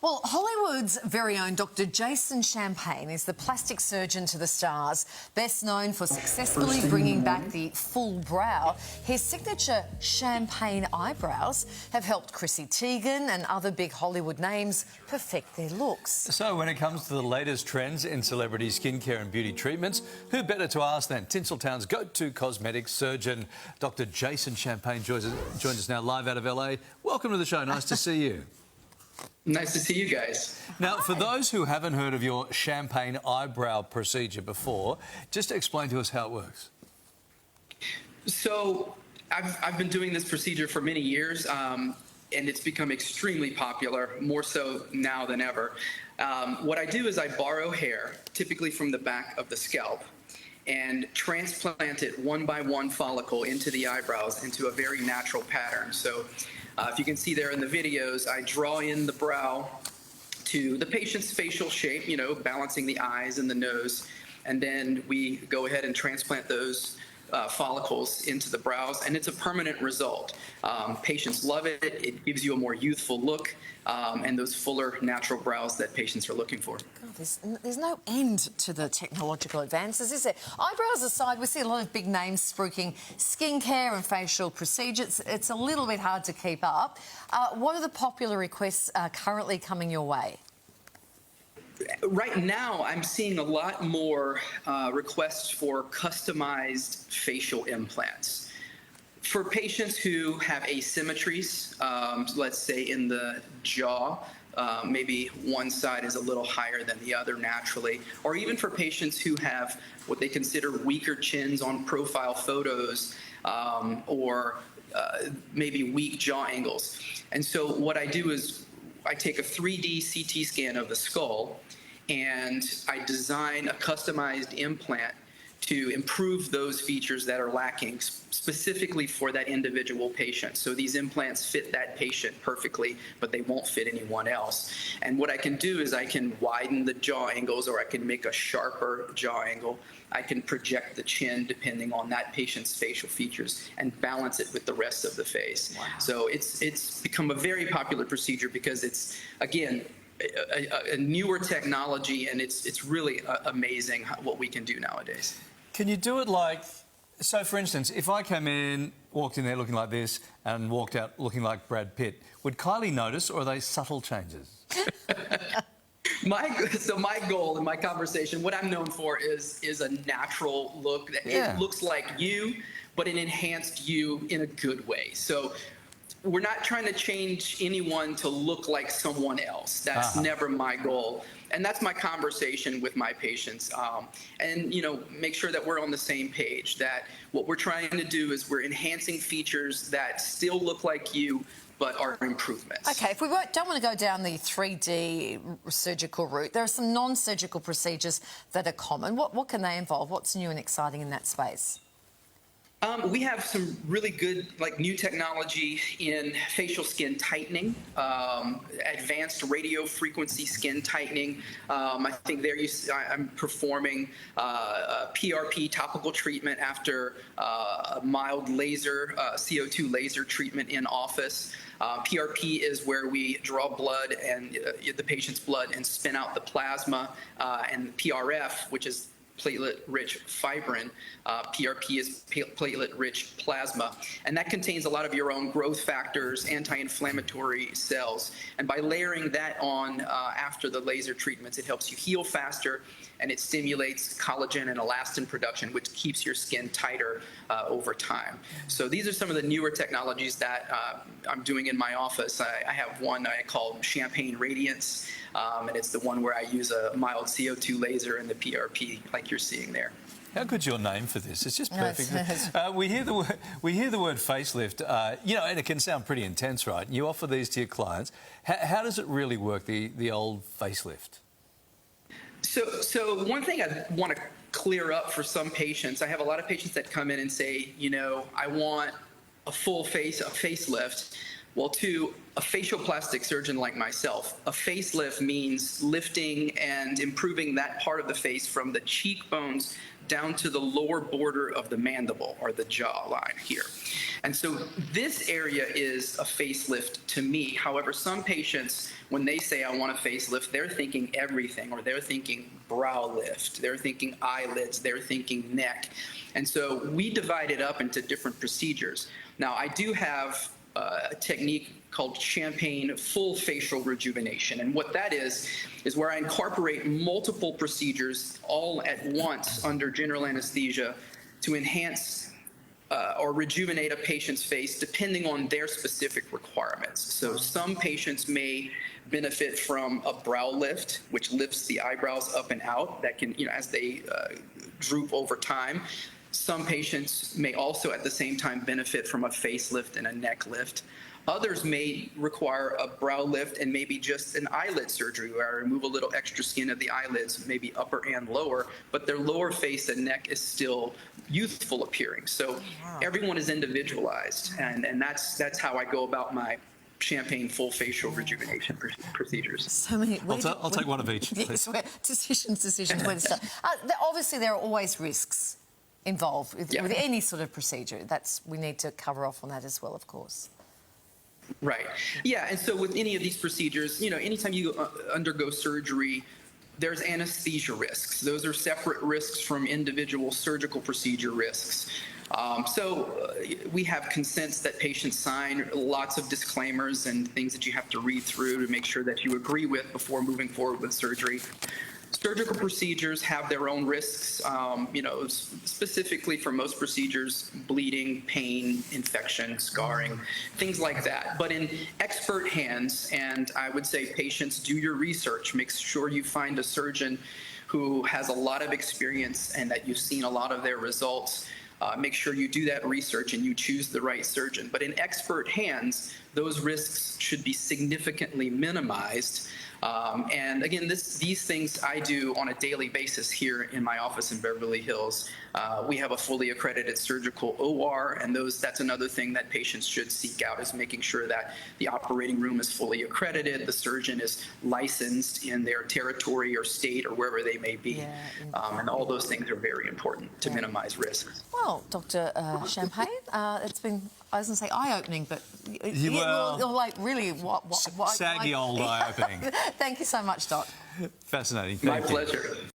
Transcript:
Well, Hollywood's very own Dr. Jason Champagne is the plastic surgeon to the stars, best known for successfully bringing back the full brow. His signature champagne eyebrows have helped Chrissy Teigen and other big Hollywood names perfect their looks. So when it comes to the latest trends in celebrity skincare and beauty treatments, who better to ask than Tinseltown's go-to cosmetic surgeon? Dr. Jason Champagne joins us now live out of LA. Welcome to the show. Nice to see you. Nice to see you guys. Now, for those who haven't heard of your champagne eyebrow procedure before, just explain to us how it works. So I've been doing this procedure for many years, and it's become extremely popular, more so now than ever. What I do is I borrow hair, typically from the back of the scalp, and transplant it one by one follicle into the eyebrows into a very natural pattern. So if you can see there in the videos, I draw in the brow to the patient's facial shape, you know, balancing the eyes and the nose, and then we go ahead and transplant those follicles into the brows, and it's a permanent result. Patients love it. It gives you a more youthful look and those fuller, natural brows that patients are looking for. God, there's no end to the technological advances, is there? Eyebrows aside, we see a lot of big names spruiking skincare and facial procedures. It's a little bit hard to keep up. What are the popular requests currently coming your way? Right now, I'm seeing a lot more requests for customized facial implants. For patients who have asymmetries, let's say in the jaw, maybe one side is a little higher than the other naturally, or even for patients who have what they consider weaker chins on profile photos, or maybe weak jaw angles. And so what I do is I take a 3D CT scan of the skull, and I design a customized implant to improve those features that are lacking specifically for that individual patient. So these implants fit that patient perfectly, but they won't fit anyone else. And what I can do is I can widen the jaw angles, or I can make a sharper jaw angle. I can project the chin depending on that patient's facial features and balance it with the rest of the face. Wow. So it's become a very popular procedure because it's, again, a newer technology, and it's really amazing what we can do nowadays. Can you do it like, so for instance, if I came in, walked in there looking like this and walked out looking like Brad Pitt, would Kylie notice, or are they subtle changes? So my goal in my conversation, what I'm known for is a natural look. It looks like you, but an enhanced you in a good way. So we're not trying to change anyone to look like someone else. That's never my goal. And that's my conversation with my patients. And, you know, make sure that we're on the same page, that what we're trying to do is we're enhancing features that still look like you, but are improvements. OK, if we don't want to go down the 3D surgical route, there are some non-surgical procedures that are common. What can they involve? What's new and exciting in that space? We have some really good, new technology in facial skin tightening, advanced radio frequency skin tightening. I think there I'm performing a PRP topical treatment after a mild laser, CO2 laser treatment in office. PRP is where we draw blood and the patient's blood and spin out the plasma, and PRF, which is platelet-rich fibrin. PRP is platelet-rich plasma, and that contains a lot of your own growth factors, anti-inflammatory cells. And by layering that on after the laser treatments, it helps you heal faster, and it stimulates collagen and elastin production, which keeps your skin tighter over time. So these are some of the newer technologies that I'm doing in my office. I have one I call Champagne Radiance, and it's the one where I use a mild CO2 laser and the PRP like you're seeing there. How good's your name for this? It's just perfect. We hear the word facelift, you know, and it can sound pretty intense, right? You offer these to your clients. How does it really work, the old facelift? So one thing I want to clear up for some patients, I have a lot of patients that come in and say, you know, I want a full face, a facelift. Well, to a facial plastic surgeon like myself, a facelift means lifting and improving that part of the face from the cheekbones down to the lower border of the mandible or the jawline here. And so this area is a facelift to me. However, some patients, when they say I want a facelift, they're thinking everything, or they're thinking brow lift, they're thinking eyelids, they're thinking neck. And so we divide it up into different procedures. Now, I do have a technique called Champagne Full Facial Rejuvenation. And what that is where I incorporate multiple procedures all at once under general anesthesia to enhance or rejuvenate a patient's face depending on their specific requirements. So some patients may benefit from a brow lift, which lifts the eyebrows up and out. That can, as they droop over time. Some patients may also at the same time benefit from a facelift and a neck lift. Others may require a brow lift and maybe just an eyelid surgery where I remove a little extra skin of the eyelids, maybe upper and lower, but their lower face and neck is still youthful appearing. So everyone is individualized, and that's how I go about my Champagne Full Facial Rejuvenation procedures. So many. I'll take one of each. Yes, decisions. Where to start. Obviously, there are always risks involved with any sort of procedure. We need to cover off on that as well, of course. Right. Yeah, and so with any of these procedures, anytime you undergo surgery, there's anesthesia risks. Those are separate risks from individual surgical procedure risks. So we have consents that patients sign, lots of disclaimers and things that you have to read through to make sure that you agree with before moving forward with surgery. Surgical procedures have their own risks, specifically for most procedures, bleeding, pain, infection, scarring, things like that. But in expert hands, and I would say patients, do your research. Make sure you find a surgeon who has a lot of experience and that you've seen a lot of their results. Make sure you do that research and you choose the right surgeon. But in expert hands, those risks should be significantly minimized. And again, these things I do on a daily basis here in my office in Beverly Hills. We have a fully accredited surgical OR, and that's another thing that patients should seek out, is making sure that the operating room is fully accredited, the surgeon is licensed in their territory or state or wherever they may be. And all those things are very important to minimize risks. Well, Dr. Champagne, it's been, I was going to say eye-opening, but you're like really what saggy old eye-opening. Thank you so much, Doc. Fascinating. My pleasure.